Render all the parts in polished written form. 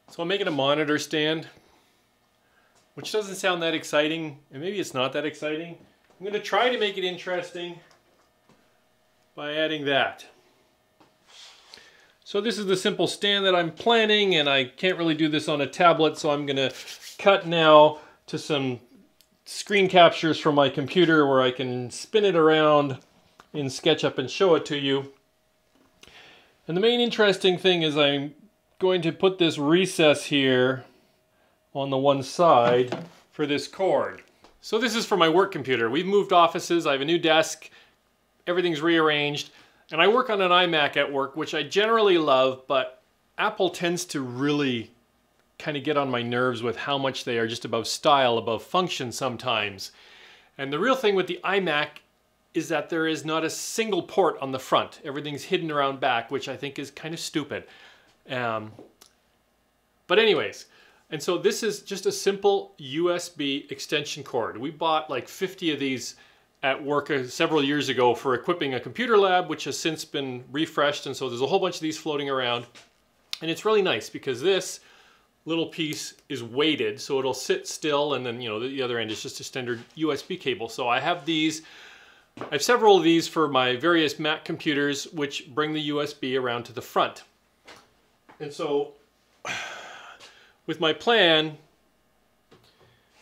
So I'm making a monitor stand, which doesn't sound that exciting, and maybe it's not that exciting. I'm going to try to make it interesting by adding that. So this is the simple stand that I'm planning, and I can't really do this on a tablet, so I'm going to cut now to some screen captures from my computer where I can spin it around in SketchUp and show it to you. And the main interesting thing is I'm going to put this recess here on the one side for this cord. So this is for my work computer. We've moved offices, I have a new desk, everything's rearranged, and I work on an iMac at work, which I generally love, but Apple tends to really kind of get on my nerves with how much they are just above style, above function sometimes. And the real thing with the iMac is that there is not a single port on the front. Everything's hidden around back, which I think is kind of stupid. But anyways, and so this is just a simple USB extension cord. We bought like 50 of these at work several years ago for equipping a computer lab, which has since been refreshed, and so there's a whole bunch of these floating around. And it's really nice because this little piece is weighted, so it'll sit still, and then, you know, the other end is just a standard USB cable. So I have these, I have several of these for my various Mac computers, which bring the USB around to the front. And so with my plan,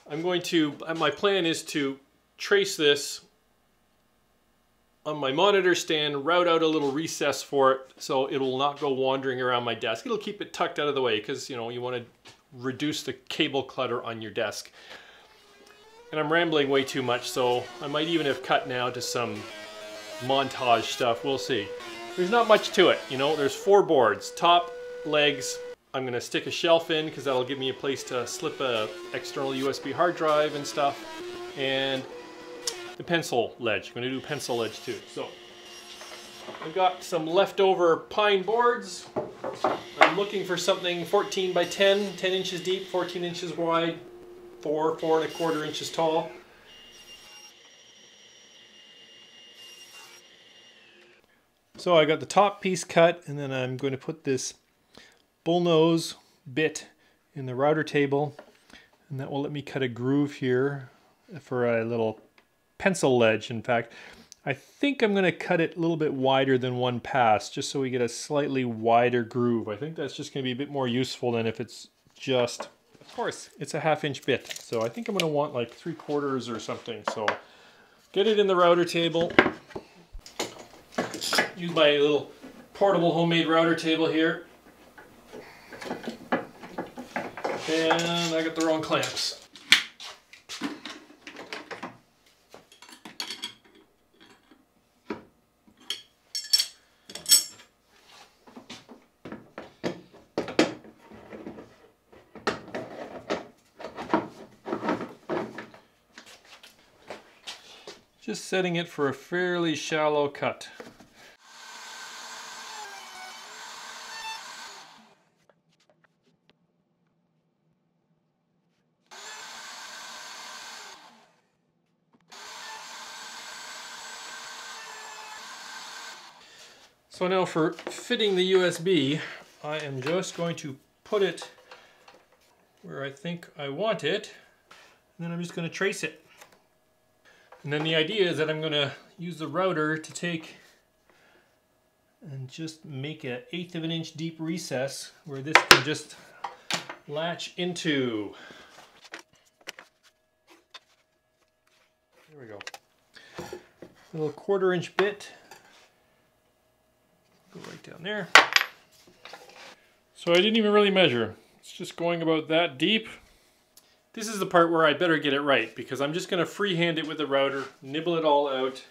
my plan is to trace this on my monitor stand, route out a little recess for it so it will not go wandering around my desk. It'll keep it tucked out of the way because, you know, you want to reduce the cable clutter on your desk. And I'm rambling way too much, so I might even have cut now to some montage stuff. We'll see. There's not much to it, you know. There's 4 boards, top, legs. I'm going to stick a shelf in because that'll give me a place to slip a external USB hard drive and stuff. And the pencil ledge. I'm going to do pencil ledge too. So I've got some leftover pine boards. I'm looking for something 14 by 10, 10 inches deep, 14 inches wide, 4 1/4 inches tall. So I got the top piece cut, and then I'm going to put this bullnose bit in the router table, and that will let me cut a groove here for a little pencil ledge. In fact, I think I'm going to cut it a little bit wider than one pass, just so we get a slightly wider groove. I think that's just going to be a bit more useful than if it's just, of course, it's a 1/2 inch bit. So I think I'm going to want like 3/4 or something. So get it in the router table. Use my little portable homemade router table here. And I got the wrong clamps. Just setting it for a fairly shallow cut. So now for fitting the USB, I am just going to put it where I think I want it, and then I'm just going to trace it. And then the idea is that I'm going to use the router to take and just make an 1/8 of an inch deep recess where this can just latch into. There we go. A little 1/4 inch bit. Go right down there. So I didn't even really measure. It's just going about that deep. This is the part where I better get it right, because I'm just going to freehand it with the router, nibble it all out.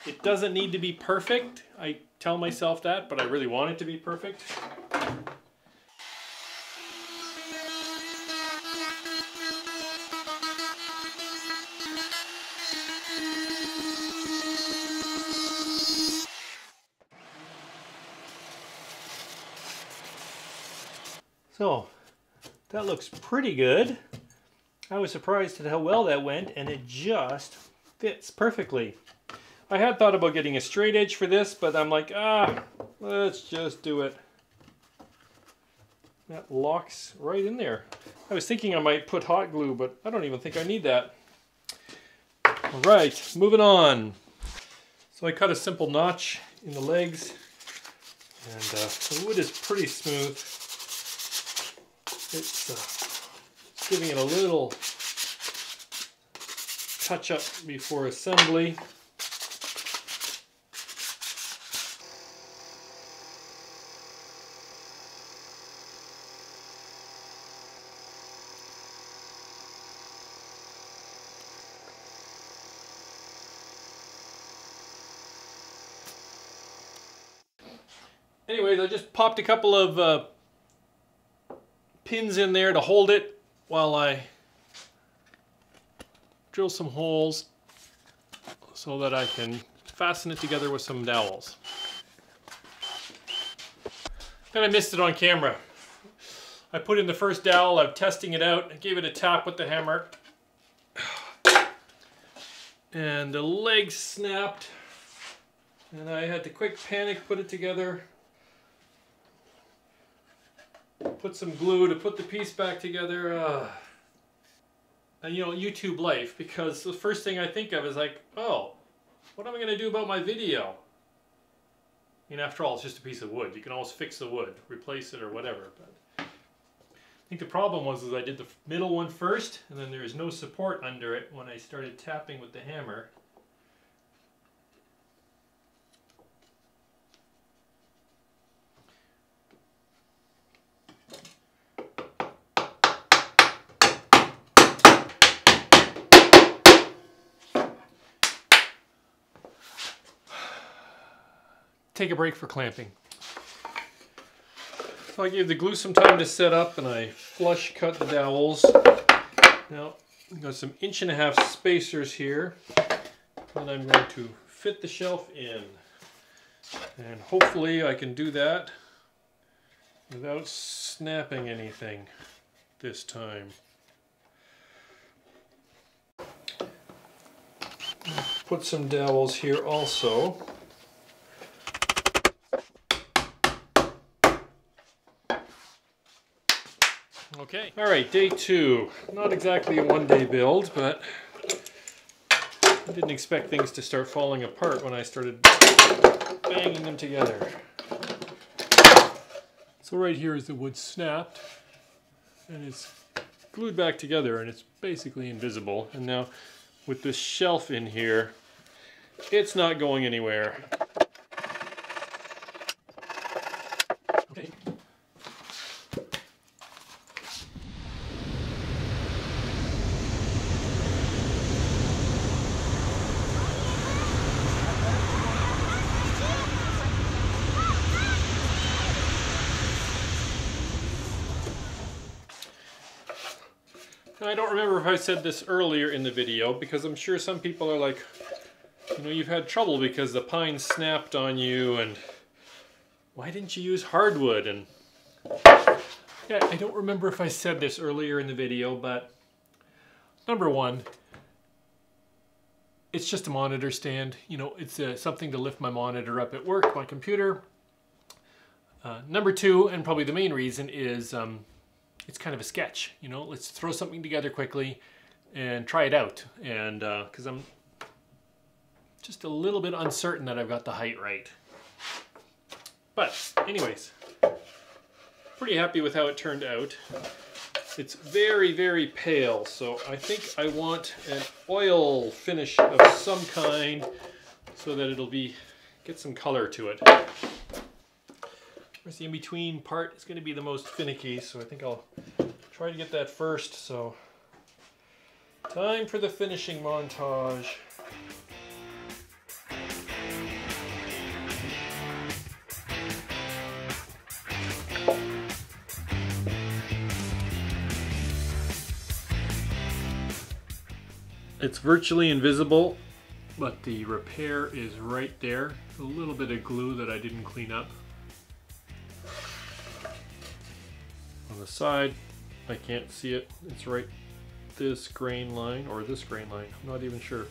It doesn't need to be perfect. I tell myself that, but I really want it to be perfect. So, that looks pretty good. I was surprised at how well that went, and it just fits perfectly. I had thought about getting a straight edge for this, but I'm like, let's just do it That locks right in there. I was thinking I might put hot glue, but I don't even think I need that. All right, moving on. So I cut a simple notch in the legs, and the wood is pretty smooth. It's giving it a little touch up before assembly. Anyways, I just popped a couple of pins in there to hold it while I drill some holes so that I can fasten it together with some dowels. And I missed it on camera. I put in the first dowel, I'm testing it out, I gave it a tap with the hammer, and the leg snapped, and I had to quick panic put it together. Put some glue to put the piece back together. And you know, YouTube life, because the first thing I think of is like, oh, what am I going to do about my video? I mean, after all, it's just a piece of wood. You can always fix the wood, replace it or whatever. But I think the problem was I did the middle one first, and then there was no support under it when I started tapping with the hammer. Take a break for clamping. So I gave the glue some time to set up, and I flush cut the dowels. Now I've got some 1.5 inch spacers here, and I'm going to fit the shelf in. And hopefully I can do that without snapping anything this time. Put some dowels here also. Okay, all right, day 2. Not exactly a one-day build, but I didn't expect things to start falling apart when I started banging them together. So right here is the wood snapped, and it's glued back together, and it's basically invisible. And now with this shelf in here, it's not going anywhere. Okay. I don't remember if I said this earlier in the video, because I'm sure some people are like, you know, you've had trouble because the pine snapped on you, and why didn't you use hardwood? And yeah, I don't remember if I said this earlier in the video, but number one, it's just a monitor stand. You know, it's something to lift my monitor up at work, my computer. Number two, and probably the main reason, is it's kind of a sketch. You know, let's throw something together quickly and try it out. And because I'm just a little bit uncertain that I've got the height right. But anyways, pretty happy with how it turned out. It's very, very pale, so I think I want an oil finish of some kind so that it'll get some color to it. The in-between part is going to be the most finicky, so I think I'll try to get that first. So, time for the finishing montage. It's virtually invisible, but the repair is right there. A little bit of glue that I didn't clean up. On the side, I can't see it. It's right this grain line, or this grain line. I'm not even sure.